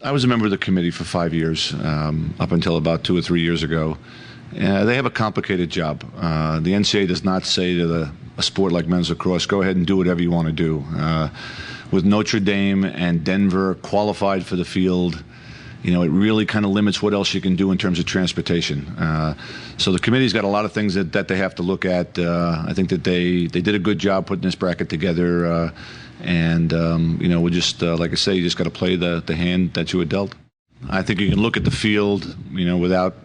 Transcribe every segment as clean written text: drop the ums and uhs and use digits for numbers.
I was a member of the committee for 5 years, up until about 2 or 3 years ago. They have a complicated job. The NCAA does not say to a sport like men's lacrosse, go ahead and do whatever you want to do. With Notre Dame and Denver qualified for the field, it really kind of limits what else you can do in terms of transportation. So the committee's got a lot of things that they have to look at. I think that they did a good job putting this bracket together. We're just, like I say, you just got to play the hand that you were dealt. I think you can look at the field, without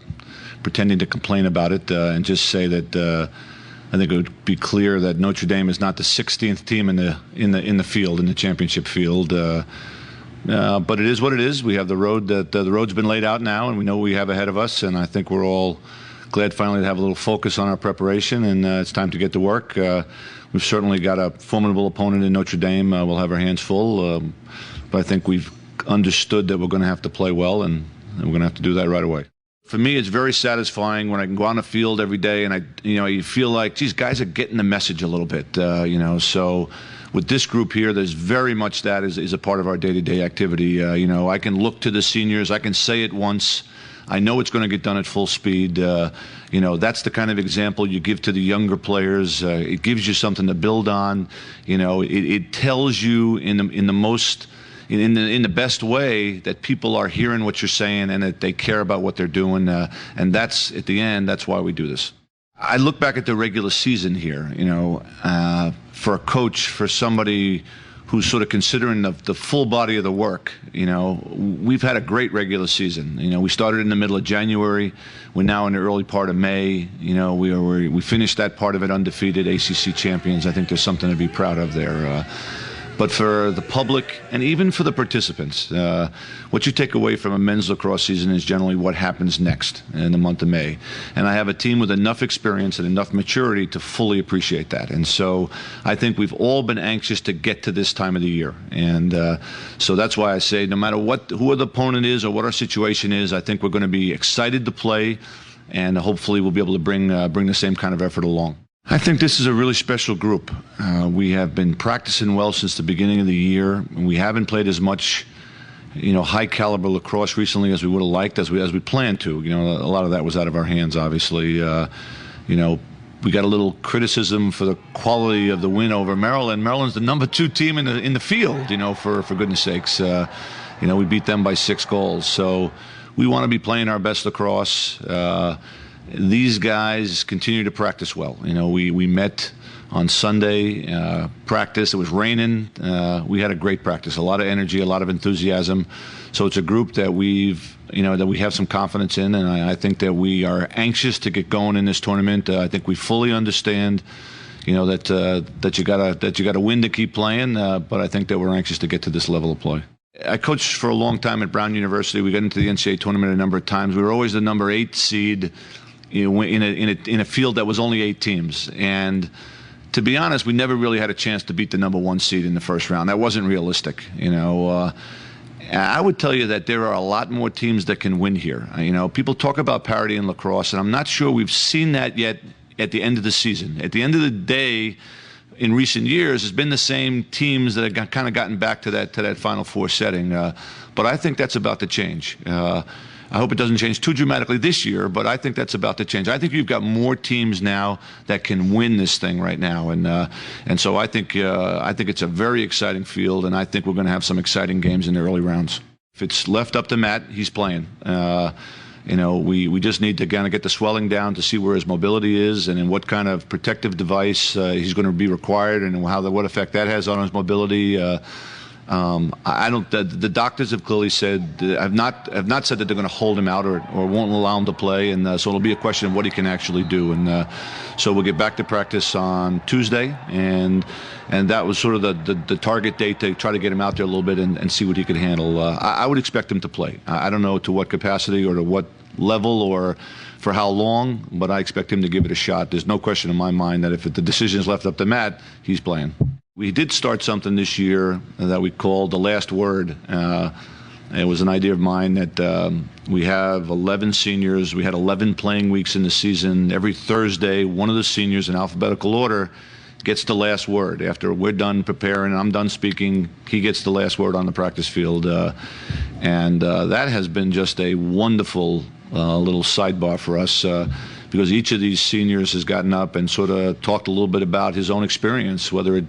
pretending to complain about it, and just say that I think it would be clear that Notre Dame is not the 16th team in the field, in the championship field. But it is what it is. We have the road the road's been laid out now, and we know what we have ahead of us. And I think we're all glad finally to have a little focus on our preparation, and it's time to get to work. We've certainly got a formidable opponent in Notre Dame. We'll have our hands full, but I think we've understood that we're going to have to play well, and we're going to have to do that right away. For me, it's very satisfying when I can go on the field every day, and you feel like, geez, guys are getting the message a little bit, So with this group here, there's very much that is a part of our day-to-day activity. I can look to the seniors, I can say it once. I know it's going to get done at full speed. That's the kind of example you give to the younger players. It gives you something to build on. It tells you in the best way that people are hearing what you're saying and that they care about what they're doing. And that's, at the end, that's why we do this. I look back at the regular season here, for a coach, for somebody who's sort of considering the full body of the work. We've had a great regular season. We started in the middle of January. We're now in the early part of May. We finished that part of it undefeated, ACC champions. I think there's something to be proud of there. But for the public and even for the participants, what you take away from a men's lacrosse season is generally what happens next in the month of May. And I have a team with enough experience and enough maturity to fully appreciate that. And so I think we've all been anxious to get to this time of the year. And so that's why I say no matter who the opponent is or what our situation is, I think we're going to be excited to play, and hopefully we'll be able to bring the same kind of effort along. I think this is a really special group. We have been practicing well since the beginning of the year. We haven't played as much, high caliber lacrosse recently as we would have liked, as we planned to. A lot of that was out of our hands, obviously. We got a little criticism for the quality of the win over Maryland. Maryland's the number 2 team in the field, for goodness sakes. We beat them by 6 goals. So we want to be playing our best lacrosse. These guys continue to practice well. We met on Sunday, practice. It was raining. We had a great practice, a lot of energy, a lot of enthusiasm. So it's a group that we have some confidence in, and I think that we are anxious to get going in this tournament. I think we fully understand, that you gotta win to keep playing. But I think that we're anxious to get to this level of play. I coached for a long time at Brown University. We got into the NCAA tournament a number of times. We were always the number 8 seed. In a field that was only 8 teams. And to be honest, we never really had a chance to beat the number 1 seed in the first round. That wasn't realistic. I would tell you that there are a lot more teams that can win here. People talk about parity in lacrosse, and I'm not sure we've seen that yet at the end of the season. At the end of the day, in recent years, it's been the same teams that have kind of gotten back to that Final Four setting. But I think that's about to change. I hope it doesn't change too dramatically this year, but I think that's about to change. I think you've got more teams now that can win this thing right now, and so I think it's a very exciting field, and I think we're going to have some exciting games in the early rounds. If it's left up to Matt, he's playing. We just need to kind of get the swelling down to see where his mobility is and in what kind of protective device he's going to be required, and what effect that has on his mobility. The doctors have clearly said, have not said that they're going to hold him out or won't allow him to play, and so it'll be a question of what he can actually do. And so we'll get back to practice on Tuesday, and that was sort of the target date to try to get him out there a little bit and see what he could handle. I would expect him to play. I don't know to what capacity or to what level or for how long, but I expect him to give it a shot. There's no question in my mind that if the decision is left up to Matt, he's playing. We did start something this year that we called The Last Word. It was an idea of mine that we have 11 seniors. We had 11 playing weeks in the season. Every Thursday, one of the seniors in alphabetical order gets the last word. After we're done preparing and I'm done speaking, he gets the last word on the practice field. And that has been just a wonderful little sidebar for us, because each of these seniors has gotten up and sort of talked a little bit about his own experience, whether it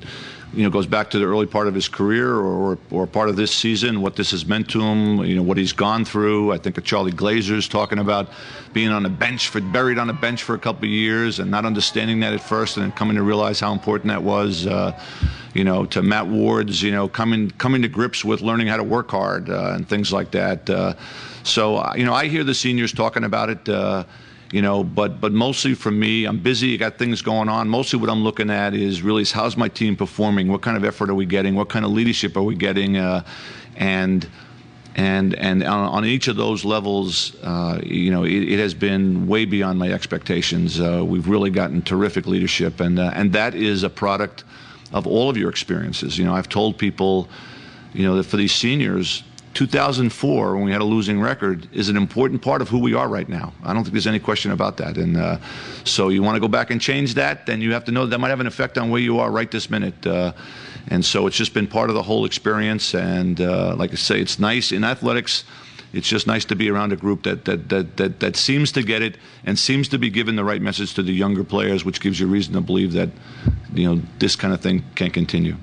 goes back to the early part of his career or part of this season, what this has meant to him, what he's gone through. I think of Charlie Glazer's talking about being on a bench, buried on a bench for a couple of years and not understanding that at first, and then coming to realize how important that was. To Matt Ward's, coming to grips with learning how to work hard and things like that. So I hear the seniors talking about it. But mostly for me, I'm busy. I got things going on. Mostly what I'm looking at is really how's my team performing? What kind of effort are we getting? What kind of leadership are we getting? And on each of those levels, it has been way beyond my expectations. We've really gotten terrific leadership, and that is a product of all of your experiences. I've told people, that for these seniors, 2004, when we had a losing record, is an important part of who we are right now. I don't think there's any question about that. And so you want to go back and change that, then you have to know that might have an effect on where you are right this minute. And so it's just been part of the whole experience. And like I say, it's nice in athletics. It's just nice to be around a group that seems to get it and seems to be giving the right message to the younger players, which gives you reason to believe that this kind of thing can continue.